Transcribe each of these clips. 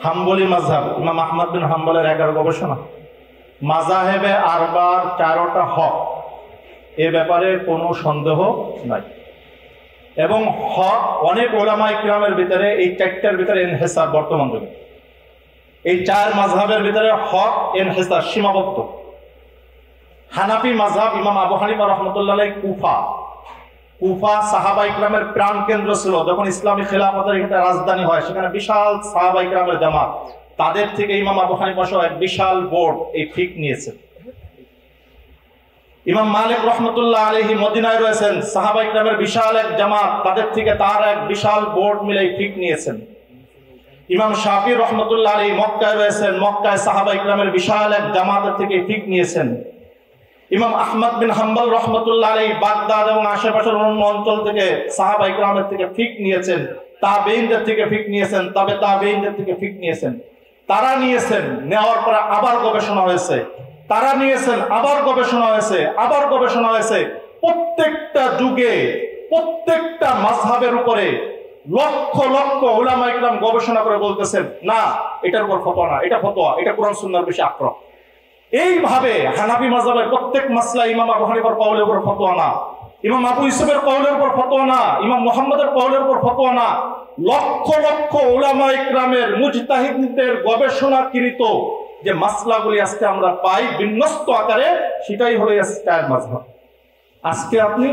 হাম্বলি মাযহাব ইমাম আহমদ বিন হাম্বলের 11 গবেষণা মাযহাবে আরবার 13টা হক, এ ব্যাপারে কোনো সন্দেহ নাই। এবং হক অনেক উলামায়ে কিরামের ভিতরে এই 4টার ভিতরে ইনহিসার, বর্তমান যুগে এই 4 মাযহাবের ভিতরে হক ইনহিসার সীমাবদ্ধ। হানাফি মাযহাব ইমাম আবু হানিফা রাহমাতুল্লাহ আলাইহি কুফা সাহাবায়ে কিরামের প্রাণ কেন্দ্র ছিল। যখন ইসলামী খেলাফতের একটা রাজধানী হয়, সেখানে বিশাল সাহাবায়ে কিরামের জামাত, তাদের থেকে ইমাম আবু হানিফা সহ এক বিশাল বোর্ড এই ফিক নিয়েছে। ইমাম মালিক রাহমাতুল্লাহ আলাইহি মদিনায় রয়েছেন, সাহাবায়ে কিরামের বিশাল এক জামাত, তাদের থেকে তার এক বিশাল বোর্ড মিলে ফিক নিয়েছেন। ইমাম শাফি রাহমাতুল্লাহ আলাইহি মক্কায় রয়েছেন, মক্কায় সাহাবায়ে কিরামের বিশাল এক জামাতের থেকে ফিক নিয়েছেন। ইমাম আহমদ বিন হাম্বল রহমতুল্লাহ আলাইহি বাগদাদ এবং আশেপাশের অন্য অঞ্চল থেকে সাহাবায়ে কিরামের থেকে ফিক নিয়েছেন, তাবেঈনদের থেকে ফিক নিয়েছেন, তবে তাবেঈনদের থেকে ফিক নিয়েছেন। তারা নিয়েছেন, নেওয়ার পরে আবার গবেষণা হয়েছে, তারা নিয়েছেন, আবার গবেষণা হয়েছে, আবার গবেষণা হয়েছে। প্রত্যেকটা যুগে প্রত্যেকটা মাযহাবের উপরে লক্ষ লক্ষ উলামায়ে কিরাম গবেষণা করে বলতেছেন, না এটার উপর ফতোয়া না, এটা ফতোয়া, এটা কোরআন সুন্নাহর বেশি আগ্রহ। এইভাবে হানাফি মাযহাবের প্রত্যেক মাসলা ইমাম আবু হানিফার কওলের উপর ফতোয়া না, ইমাম আবু ইউসুফের কওলের উপর ফতোয়া না, ইমাম মুহাম্মদের কওলের উপর ফতোয়া না। লক্ষ লক্ষ উলামায়ে কিরামের মুজতাহিদদের গবেষণাকৃত যে মাসলাগুলি আজকে আমরা পাই বিন্যস্ত আকারে, সেটাই হলো 4 মাযহাব। আজকে আপনি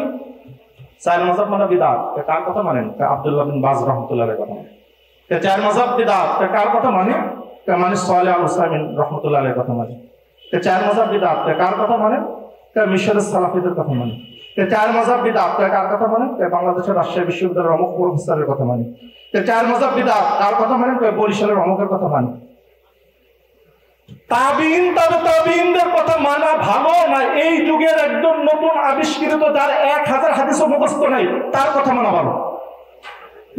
4 মাযহাব মানে বিদআত, কার কথা মানেন? আব্দুল্লাহ বিন বাজ রাহমাতুল্লাহ আলাইহি কথা মানেন। 4 মাযহাব বিদআত, কার কথা মানে? মানে সালেহ আল উসাইমিন রাহমাতুল্লাহ আলাইহি কথা মানে। 4 মাযহাব বিদআত, কার কথা মানে? মিশরের সালাফিদের কথা মানে। 4 মাযহাব বিদআত, কার কথা মানে? বাংলাদেশের রাজশাহী বিশ্ববিদ্যালয়ের অমুক প্রফেসরের কথা মানে। 4 মাযহাব বিদআত, কার কথা মানে? বরিশালের অমুকের কথা মানে। তাবিঈন তাবেঈনদের কথা মানা ভালো না এই যুগের একদম নতুন আবিষ্কৃত যার 1000 হাদিসও মুখস্থ নাই তার কথা মানা ভালো?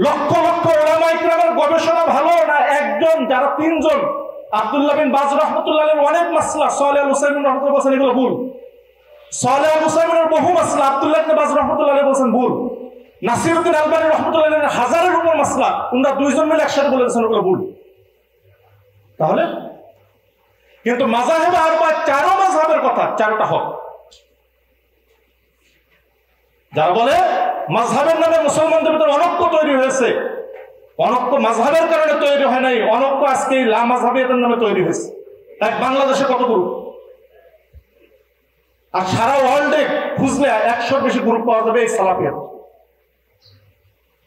লক্ষ লক্ষ উলামায়ে কিরামের গবেষণা ভালো না একজন, যারা 3 জন, আব্দুল্লাহ বিন বাজ রাহমাতুল্লাহ আলাইহির অনেক মাসলা, সালেহ আল উসাইমিন রাহমাতুল্লাহ বলেন এগুলো ভুল। সালেহ আল উসাইমিনের বহু মাসলা আব্দুল্লাহ বিন বাজ রাহমাতুল্লাহ আলাইহি বলেন ভুল। নাসিরউদ্দিন আলবানী রাহমাতুল্লাহ আলাইহির হাজারের উপর মাসলা উনারা 2 জন মিলে একসাথে বলেছেন ওগুলো ভুল। তাহলে কিন্তু মাযহাবে আরবা 4 মাযহাবের কথা 4টা হক। যারা বলে মাযহাবের নামে মুসলমানদের ভিতরে অনৈক্য তৈরি হয়েছে, অনৈক্য মাযহাবের কারণে তৈরি হয় নাই, অনৈক্য আজকে লা মাযহাবিয়াতের নামে তৈরি হয়েছে। এক বাংলাদেশে কত গ্রুপ, আর সারা ওয়ার্ল্ডে খুঁজলে 100 বেশি গ্রুপ পাওয়া যাবে এই সালাফিয়াত।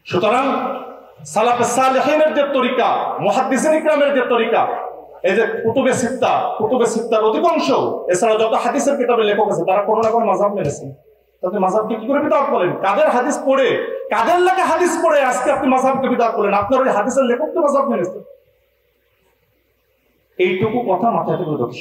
সুতরাং সালাফে সালেহিনের যে তরিকা, মুহাদ্দিসিন ইকরামের যে তরিকা, এই যে কুতুবে সিত্তার অধিকাংশ, এছাড়া যত হাদিসের কিতাবের লেখক আছে তারা কোনো না কোনো মাযহাব মেনেছেন। তাহলে মাযহাবকে কি করে বিদআত বলেন? কাদের হাদিস পড়ে, কাদের লেখা হাদিস পড়ে আজকে আপনি মাযহাবকে বিদআত বলেন? আপনার ওই হাদিসের লেখক তো মাযহাব মেনেছেন। এইটুকু কথা মাথায় থেকে রাখুন।